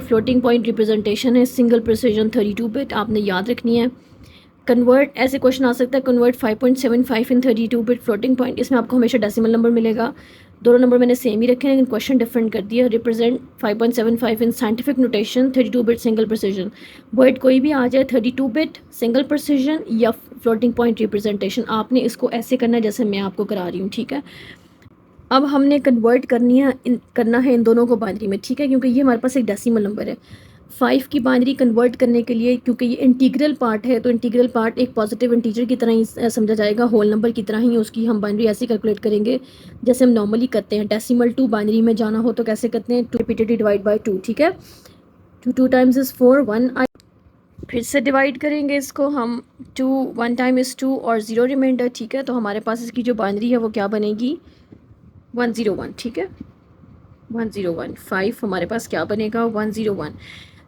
Floating point representation है, single precision 32 bit, आपने याद रखनी है। कन्वर्ट, ऐसे क्वेश्चन आ सकता है, कन्वर्ट 5.75 इन 32 बिट फ्लोटिंग पॉइंट, इसमें आपको हमेशा डेसिमल नंबर मिलेगा। दोनों नंबर मैंने सेम ही रखे हैं लेकिन क्वेश्चन डिफरेंट कर दिया। Represent 5.75 in scientific notation 32 bit single precision, word कोई भी आ जाए 32 बिट सिंगल प्रिसीजन या फ्लोटिंग पॉइंट रिप्रेजेंटेशन, आपने इसको ऐसे करना है जैसे मैं आपको करा रही हूँ, ठीक है। अब हमने कन्वर्ट करना है इन दोनों को बाइनरी में, ठीक है, क्योंकि ये हमारे पास एक डेसिमल नंबर है। 5 की बाइनरी कन्वर्ट करने के लिए, क्योंकि ये इंटीग्रल पार्ट है, तो इंटीग्रल पार्ट एक पॉजिटिव इंटीजर की तरह ही समझा जाएगा, होल नंबर की तरह ही उसकी हम बाइनरी ऐसे कैलकुलेट करेंगे जैसे हम नॉर्मली करते हैं। डेसिमल टू बाइनरी में जाना हो तो कैसे करते हैं, 2 रिपीटेडली डिवाइड बाई 2, ठीक है। 2 टाइम्स इज़ 4, 1 फिर से डिवाइड करेंगे इसको हम, 2 1 टाइम इज़ 2 और 0 रिमाइंडर, ठीक है। तो हमारे पास इसकी जो बाइनरी है वो क्या बनेगी, 101, ठीक है, 101। 5 हमारे पास क्या बनेगा, 101।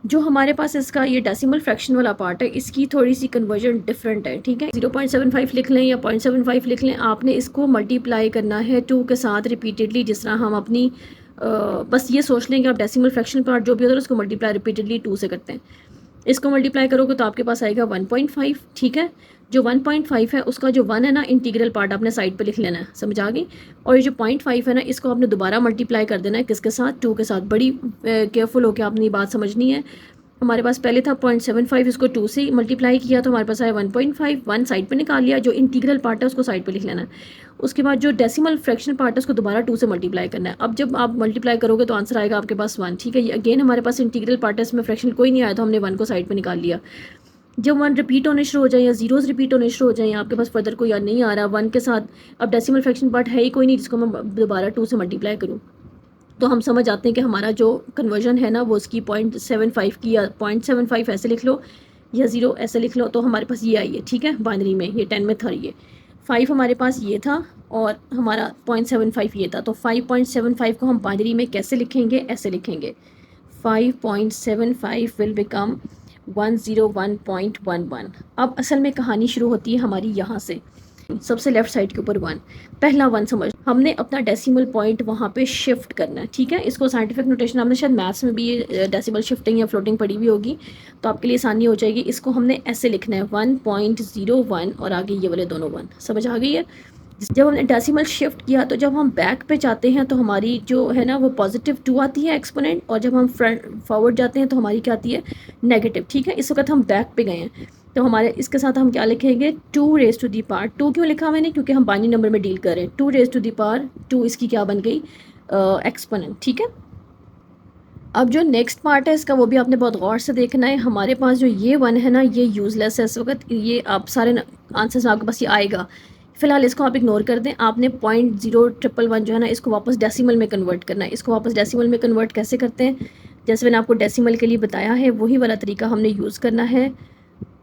जो हमारे पास इसका ये डेसिमल फ्रैक्शन वाला पार्ट है, इसकी थोड़ी सी कन्वर्जन डिफरेंट है, ठीक है। 0.75 लिख लें या 0.75 लिख लें, आपने इसको मल्टीप्लाई करना है 2 के साथ रिपीटेडली, जिस तरह हम अपनी बस ये सोच लें कि आप डेसिमल फ्रैक्शन पार्ट जो भी होता है उसको मल्टीप्लाई रिपीटेडली 2 से करते हैं। इसको मल्टीप्लाई करोगे तो आपके पास आएगा 1.5, ठीक है। जो 1.5 है उसका जो 1 है ना, इंटीग्रल पार्ट आपने साइड पे लिख लेना है, समझ आ गई। और ये जो 0.5 है ना, इसको आपने दोबारा मल्टीप्लाई कर देना है, किसके साथ, 2 के साथ। बड़ी केयरफुल होकर आपने ये बात समझनी है। हमारे पास पहले था 0.75, इसको 2 से मल्टीप्लाई किया तो हमारे पास आया 1.5, 1 साइड पे निकाल लिया, जो इंटीग्रल पार्ट है उसको साइड पे लिख लेना है। उसके बाद जो डेसिमल फ्रैक्शन पार्ट है उसको दोबारा 2 से मल्टीप्लाई करना है। अब जब आप मल्टीप्लाई करोगे तो आंसर आएगा आपके पास 1, ठीक है। ये अगेन हमारे पास इंटीग्रल पार्ट है, इसमें फ्रैक्शन कोई नहीं आया तो हमने 1 को साइड पर निकाल लिया। जब 1 रिपीट होने शुरू हो जाए या जीरोज़ रिपीट होने शुरू हो जाए, आपके पास फर्दर कोई नहीं आ रहा 1 के साथ, अब डेसिमल फ्रैक्शन पार्ट है ही कोई नहीं जिसको मैं दोबारा 2 से मल्टीप्लाई करूँ, तो हम समझ आते हैं कि हमारा जो कन्वर्जन है ना वो उसकी 0.75 की, या 0.75 ऐसे लिख लो या 0 ऐसे लिख लो, तो हमारे पास ये आई है, ठीक है। बाइनरी में ये 10 में था, ये 5 हमारे पास ये था और हमारा 0.75 ये था। तो 5.75 को हम बाइनरी में कैसे लिखेंगे, ऐसे लिखेंगे, 5.75 विल बिकम 101.11। अब असल में कहानी शुरू होती है हमारी यहाँ से, सबसे लेफ्ट साइड के ऊपर 1, पहला 1 समझ, हमने अपना डेसिमल पॉइंट वहाँ पे शिफ्ट करना है, ठीक है। इसको साइंटिफिक नोटेशन, आपने शायद मैथ्स में भी ये डेसिमल शिफ्टिंग या फ्लोटिंग पढ़ी हुई होगी, तो आपके लिए आसानी हो जाएगी। इसको हमने ऐसे लिखना है 1.01 और आगे ये वाले दोनों 1, समझ आ गई है। जब हमने डेसिमल शिफ्ट किया तो जब हम बैक पे जाते हैं तो हमारी जो है ना वो +2 आती है एक्सपोनेंट, और जब हम फ्रंट फॉरवर्ड जाते हैं तो हमारी क्या आती है, नेगेटिव, ठीक है। इस वक्त हम बैक पे गए हैं तो हमारे इसके साथ हम क्या लिखेंगे, 2 रेज़ टू दी पावर 2 क्यों लिखा मैंने, क्योंकि हम बाइनरी नंबर में डील कर रहे हैं। 2 रेज़ टू दी पावर 2 इसकी क्या बन गई, एक्सपोनेंट, ठीक है। अब जो नेक्स्ट पार्ट है इसका वो भी आपने बहुत गौर से देखना है। हमारे पास जो ये 1 है ना, ये यूज़लेस है इस वक्त, ये आप सारे आंसर्स आपके पास ये आएगा, फ़िलहाल इसको आप इग्नोर कर दें। आपने 0.0111 जो है ना इसको वापस डेसिमल में कन्वर्ट करना है। इसको वापस डेसिमल में कन्वर्ट कैसे करते हैं, जैसे मैंने आपको डेसिमल के लिए बताया है वही वाला तरीका हमने यूज़ करना है।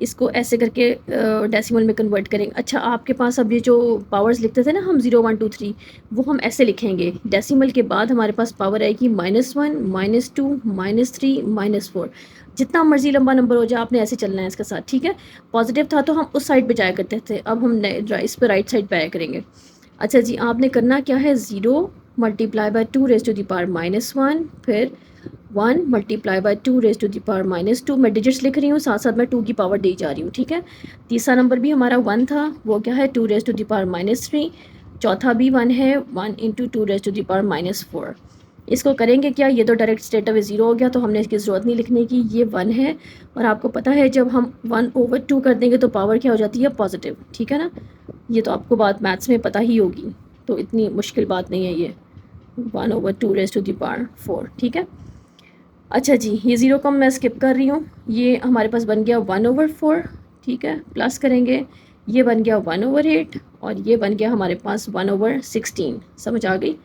इसको ऐसे करके डेसिमल में कन्वर्ट करेंगे। अच्छा, आपके पास अब ये जो पावर्स लिखते थे ना हम 0 1 2 3, वो हम ऐसे लिखेंगे, डेसिमल के बाद हमारे पास पावर आएगी -1 -2 -3 -4, जितना मर्जी लंबा नंबर हो जाए आपने ऐसे चलना है इसके साथ, ठीक है। पॉजिटिव था तो हम उस साइड पे जाया करते थे, अब हम इस पर राइट साइड पे आया करेंगे। अच्छा जी, आपने करना क्या है, 0 multiply by 2 raise to the power -1, फिर 1 multiply by 2 raise to the power -2, मैं डिजिट्स लिख रही हूँ, साथ साथ मैं 2 की पावर दी जा रही हूँ, ठीक है। तीसरा नंबर भी हमारा 1 था, वो क्या है, 2 रेज़ टू द पावर -3। चौथा भी 1 है, 1 × 2 रेज़ टू द पावर -4। इसको करेंगे क्या, ये तो डायरेक्ट स्ट्रेट अवे 0 हो गया, तो हमने इसकी ज़रूरत नहीं लिखने की, ये 1 है। और आपको पता है जब हम 1/2 कर देंगे तो पावर क्या हो जाती है, पॉजिटिव, ठीक है ना। ये तो आपको बात मैथ्स में पता ही होगी, तो इतनी मुश्किल बात नहीं है ये, 1/2 रेज़ टू द पावर 4, ठीक है। अच्छा जी, ये 0 को मैं स्किप कर रही हूँ, ये हमारे पास बन गया 1/4, ठीक है। प्लस करेंगे, ये बन गया 1/8 और ये बन गया हमारे पास 1/16, समझ आ गई।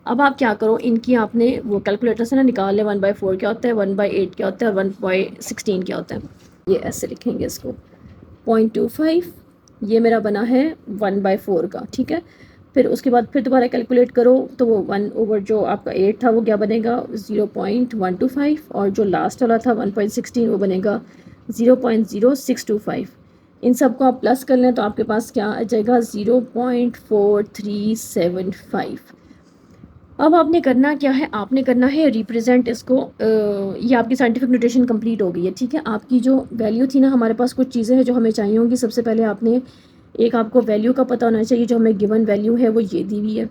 अब आप क्या करो, इनकी आपने वो कैलकुलेटर से ना निकाल लें, 1/4 क्या होता है, 1/8 क्या होता है, 1/16 क्या होता है। ये ऐसे लिखेंगे इसको, 0.25, ये मेरा बना है 1/4 का, ठीक है। फिर उसके बाद फिर दोबारा कैलकुलेट करो तो वो 1 जो आपका 8 था वो क्या बनेगा, 0.125, और जो लास्ट वाला था 1.16 वो बनेगा 0.0625। इन सब को आप प्लस कर लें तो आपके पास क्या आ जाएगा, 0.4375। अब आपने करना क्या है, आपने करना है रिप्रेजेंट इसको। ये आपकी साइंटिफिक नोटेशन कंप्लीट हो गई है, ठीक है। आपकी जो वैल्यू थी ना, हमारे पास कुछ चीज़ें हैं जो हमें चाहिए होंगी। सबसे पहले आपने एक, आपको वैल्यू का पता होना चाहिए, जो हमें गिवन वैल्यू है वो ये दी हुई है।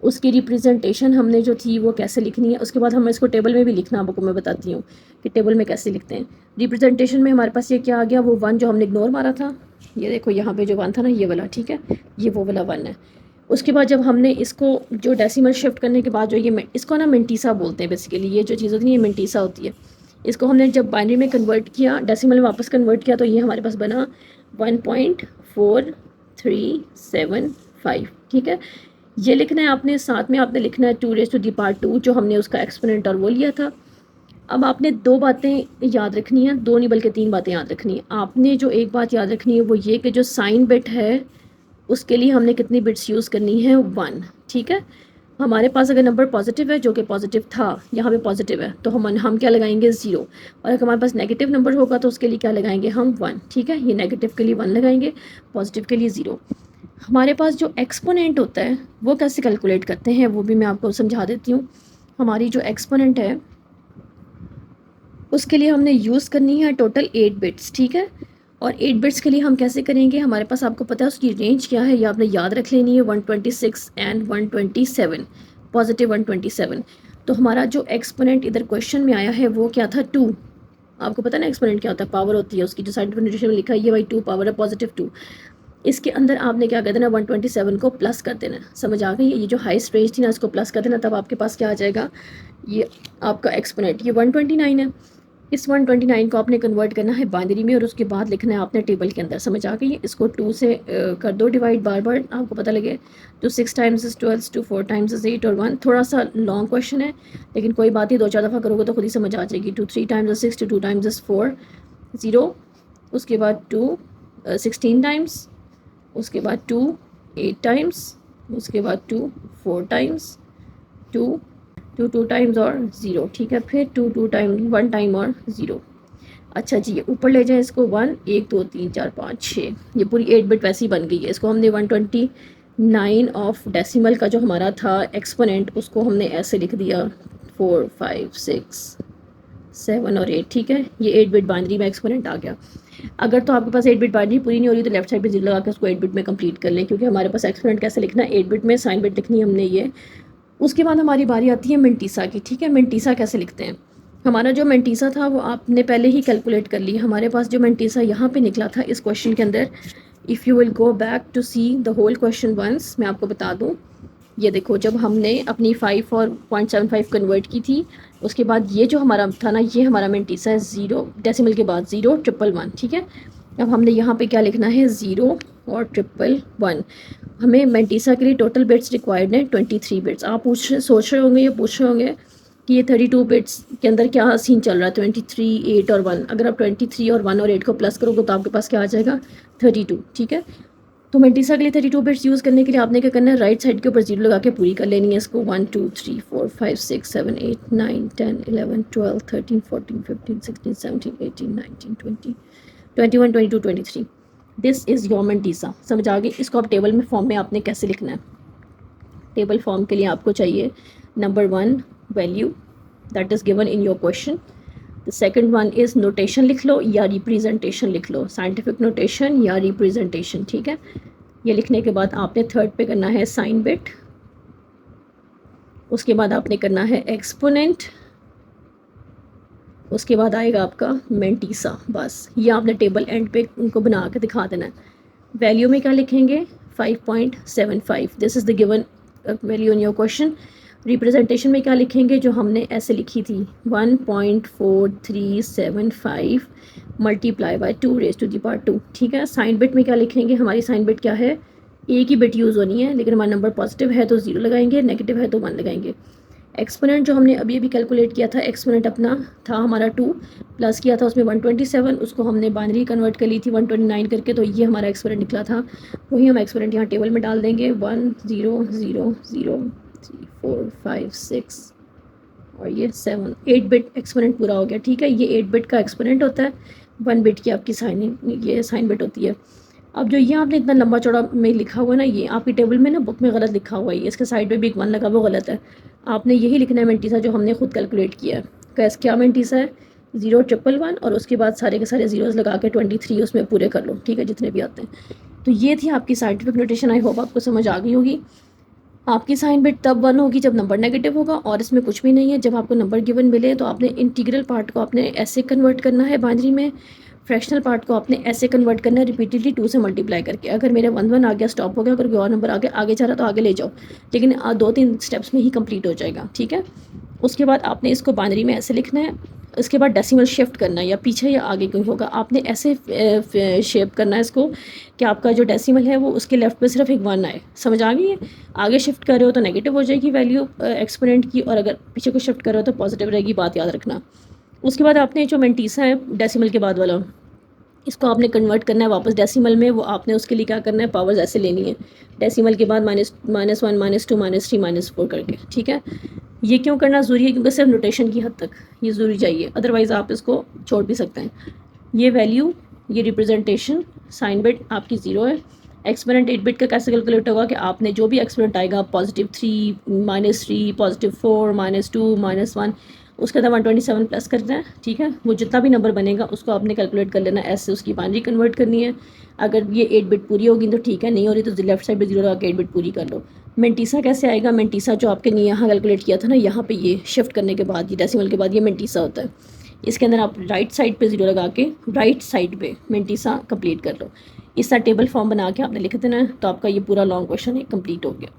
उसकी रिप्रेजेंटेशन हमने जो थी वो कैसे लिखनी है, उसके बाद हमें इसको टेबल में भी लिखना, आपको मैं बताती हूँ कि टेबल में कैसे लिखते हैं। रिप्रेजेंटेशन में हमारे पास ये क्या आ गया, वो 1 जो हमने इग्नोर मारा था, ये देखो यहाँ पे जो 1 था ना, ये वाला, ठीक है, ये वो वाला 1 है। उसके बाद जब हमने इसको जो डेसिमल शिफ्ट करने के बाद जो ये इसको ना मिंटीसा बोलते हैं बेसिकली, ये जो चीज़ होती है ये मिंटीसा होती है। इसको हमने जब बाइनरी में कन्वर्ट किया, डेसिमल में वापस कन्वर्ट किया, तो ये हमारे पास बना 1.4375, ठीक है। ये लिखना है आपने, साथ में आपने लिखना है 2⁻², जो हमने उसका एक्सपोनेंट और वो लिया था। अब आपने 2 बातें याद रखनी है, 2 नहीं बल्कि 3 बातें याद रखनी है। आपने जो एक बात याद रखनी है वो ये कि जो साइन बिट है उसके लिए हमने कितनी बिट्स यूज़ करनी है, 1, ठीक है। हमारे पास अगर नंबर पॉजिटिव है, जो कि पॉजिटिव था, यहाँ पे पॉजिटिव है, तो हम क्या लगाएंगे, 0। और अगर हमारे पास नेगेटिव नंबर होगा तो उसके लिए क्या लगाएंगे हम, 1, ठीक है। ये नेगेटिव के लिए 1 लगाएंगे, पॉजिटिव के लिए 0। हमारे पास जो एक्सपोनेंट होता है वो कैसे कैलकुलेट करते हैं वो भी मैं आपको समझा देती हूँ। हमारी जो एक्सपोनेंट है उसके लिए हमने यूज़ करनी है टोटल 8 बिट्स, ठीक है। और 8 बिट्स के लिए हम कैसे करेंगे, हमारे पास आपको पता है उसकी रेंज क्या है, ये आपने याद रख लेनी है, 126 एंड 127, पॉजिटिव 127। तो हमारा जो एक्सपोनेंट इधर क्वेश्चन में आया है वो क्या था, 2। आपको पता है ना एक्सपोनेंट क्या होता है, पावर होती है उसकी, जो साइंटिफिक नोटेशन में लिखा है ये भाई 2 पावर है, पॉजिटिव 2। इसके अंदर आपने क्या कर देना, 127 को प्लस कर देना। समझ आ गई, ये जो हाईएस्ट रेंज थी ना इसको प्लस कर देना, तब आपके पास क्या आ जाएगा, ये आपका एक्सपोनेंट, ये 129 है। इस 129 को आपने कन्वर्ट करना है बाइनरी में और उसके बाद लिखना है आपने टेबल के अंदर। समझ आ गई, इसको 2 से कर दो डिवाइड, बार बार आपको पता लगे। तो 6 टाइम्स इज़ 12, 2 4 टाइम्स इज़ 8 और 1, थोड़ा सा लॉन्ग क्वेश्चन है लेकिन कोई बात नहीं, 2-4 दफ़ा करोगे तो खुद ही समझ आ जाएगी। 2 3 टाइम्स इज़ 6, 2 टाइम्स इज़ 4, 0। उसके बाद 2 16 टाइम्स, उसके बाद 2 8 टाइम्स, उसके बाद 2 4 टाइम्स, 2 2 टाइम्स और 0, ठीक है। फिर 2 टाइम 1 टाइम और 0। अच्छा जी, ये ऊपर ले जाएं इसको, 1 1 2 3 4 5 6, ये पूरी 8 बिट वैसी बन गई है। इसको हमने 129 ऑफ डेसिमल का जो हमारा था एक्सपोनेंट, उसको हमने ऐसे लिख दिया 4 5 6 7 और 8, ठीक है। ये 8 बिट बाइनरी में एक्सपोनेंट आ गया। अगर तो आपके पास 8 बिट बाइनरी पूरी नहीं हो रही तो लेफ्ट साइड पे 0 लगा के उसको 8 बिट में कंप्लीट कर लें, क्योंकि हमारे पास एक्सपोनेंट कैसे लिखना है, 8 बिट में साइन बिट लिखनी है हमने ये। उसके बाद हमारी बारी आती है मिंटीसा की, ठीक है। मिंटीसा कैसे लिखते हैं, हमारा जो मिंटीसा था वो आपने पहले ही कैलकुलेट कर ली। हमारे पास जो मिंटीसा यहाँ पे निकला था इस क्वेश्चन के अंदर, if you will go back to see the whole question once, मैं आपको बता दूँ, ये देखो जब हमने अपनी 5 और 0.75 कन्वर्ट की थी, उसके बाद ये जो हमारा था ना, ये हमारा मिंटीसा है 0 डेसिमल के बाद 0 1 1 1, ठीक है। अब हमने यहाँ पे क्या लिखना है, 0 और 1 1 1। हमें मिंटीसा के लिए टोटल बिट्स रिक्वायर्ड हैं 23 बिट्स। आप सोच रहे होंगे, ये पूछ रहे होंगे कि ये 32 बिट्स के अंदर क्या सीन चल रहा है, 23 8 और 1। अगर आप 23 और 1 और 8 को प्लस करोगे तो आपके पास क्या आ जाएगा, 32, ठीक है। तो मिंटीसा के लिए 32 बिट्स यूज़ करने के लिए आपने क्या करना है, राइट साइड के ऊपर 0 लगा के पूरी कर लेनी है इसको। 1 2 3 4 5 6 7 8 9 10 11 12 13 14 15 16 17 18 19 20 21 22 23। दिस इज़ योर मिंटीसा। समझ आ गई। इसको आप टेबल में फॉर्म में आपने कैसे लिखना है, टेबल फॉर्म के लिए आपको चाहिए number 1 value that is given in your question. The second one is notation लिख लो या रिप्रेजेंटेशन लिख लो, साइंटिफिक नोटेशन या रिप्रेजेंटेशन, ठीक है। ये लिखने के बाद आपने थर्ड पे करना है साइन बिट, उसके बाद आपने करना है एक्सपोनेंट, उसके बाद आएगा आपका मिंटीसा। बस ये आपने टेबल एंड पे उनको बना के दिखा देना है। वैल्यू में क्या लिखेंगे, 5.75, this is the given value in your question. Representation में क्या लिखेंगे, जो हमने ऐसे लिखी थी 1.4375 मल्टीप्लाई बाय 2⁻², ठीक है। साइन बिट में क्या लिखेंगे, हमारी साइन बिट क्या है, एक ही बिट यूज़ होनी है, लेकिन हमारा नंबर पॉजिटिव है तो 0 लगाएंगे, नेगेटिव है तो 1 लगाएंगे। एक्सपोनेंट जो हमने अभी कैलकुलेट किया था, एक्सपोनेंट अपना था हमारा 2, प्लस किया था उसमें 127, उसको हमने बाइनरी कन्वर्ट कर ली थी 129 करके, तो ये हमारा एक्सपोनेंट निकला था। वही हम एक्सपोनेंट यहाँ टेबल में डाल देंगे, 1 0 0 0 3 4 5 6 और ये 7, 8 बिट एक्सपोनेंट पूरा हो गया, ठीक है। ये 8 बिट का एक्सपोनेंट होता है, 1 बिट की आपकी साइन, ये साइन बिट होती है। अब जो ये आपने इतना लंबा चौड़ा में लिखा हुआ है ना, ये आपकी टेबल में ना बुक में गलत लिखा हुआ है, इसके साइड पे भी एक 1 लगा वो गलत है। आपने यही लिखना है मेंटीसा जो हमने खुद कैलकुलेट किया है। कैस क्या मेंटीसा है 0,111 और उसके बाद सारे के सारे जीरोस लगा के 23 उसमें पूरे कर लो, ठीक है, जितने भी आते हैं। तो ये थी आपकी साइंटिफिक नोटेशन। आई होप आपको समझ आ गई होगी। आपकी साइन बिट तब 1 होगी जब नंबर नेगेटिव होगा, और इसमें कुछ भी नहीं है। जब आपको नंबर गिवन मिले तो आपने इंटीग्रल पार्ट को आपने ऐसे कन्वर्ट करना है बाइनरी में, फ्रैक्शनल पार्ट को आपने ऐसे कन्वर्ट करना है रिपीटेडली 2 से मल्टीप्लाई करके। अगर मेरे 1 आ गया स्टॉप हो गया, अगर कोई और नंबर आगे जा रहा तो आगे ले जाओ, लेकिन 2-3 स्टेप्स में ही कंप्लीट हो जाएगा, ठीक है। उसके बाद आपने इसको बाइनरी में ऐसे लिखना है। उसके बाद डेसिमल शिफ्ट करना है, या पीछे या आगे कहीं होगा, आपने ऐसे शेप करना है इसको कि आपका जो डेसिमल है वो उसके लेफ्ट पे सिर्फ एक 1 आए। समझ आ गई है? आगे शिफ्ट कर रहे हो तो नेगेटिव हो जाएगी वैल्यू एक्सपोनेंट की, और अगर पीछे को शिफ्ट कर रहे हो तो पॉजिटिव रहेगी, बात याद रखना। उसके बाद आपने जो मेंटीसा है डेसिमल के बाद वाला, इसको आपने कन्वर्ट करना है वापस डेसिमल में। वो आपने उसके लिए क्या करना है, पावर्स ऐसे लेनी है डेसिमल के बाद -1 -2 -3 -4 करके, ठीक है। ये क्यों करना ज़रूरी है? क्योंकि सिर्फ नोटेशन की हद तक ये ज़रूरी चाहिए, अदरवाइज़ आप इसको छोड़ भी सकते हैं। ये वैल्यू, ये रिप्रेजेंटेशन साइन बिट आपकी 0 है। एक्सपोनेंट 8 बिट का कैसे कैलकुलेट होगा कि आपने जो भी एक्सपोनेंट आएगा +3 -3 +4 -2 -1 उसके अंदर 127 प्लस करना है, ठीक है। वो जितना भी नंबर बनेगा उसको आपने कैलकुलेट कर लेना, ऐसे उसकी बाइनरी कन्वर्ट करनी है। अगर ये 8 बिट पूरी होगी तो ठीक है, नहीं हो रही तो लेफ्ट साइड पे 0 लगा के 8 बिट पूरी कर लो। मेंटीसा कैसे आएगा? मेंटीसा जो आपके नहीं यहाँ कैलकुलेट किया था ना, यहाँ पे ये शिफ्ट करने के बाद, ये डेसिमल के बाद ये मेंटीसा होता है। इसके अंदर आप राइट साइड पे 0 लगा के राइट साइड पे मेंटीसा कंप्लीट कर लो। इस तरह टेबल फॉर्म बना के आपने लिख देना है, तो आपका ये पूरा लॉन्ग क्वेश्चन है कंप्लीट हो गया।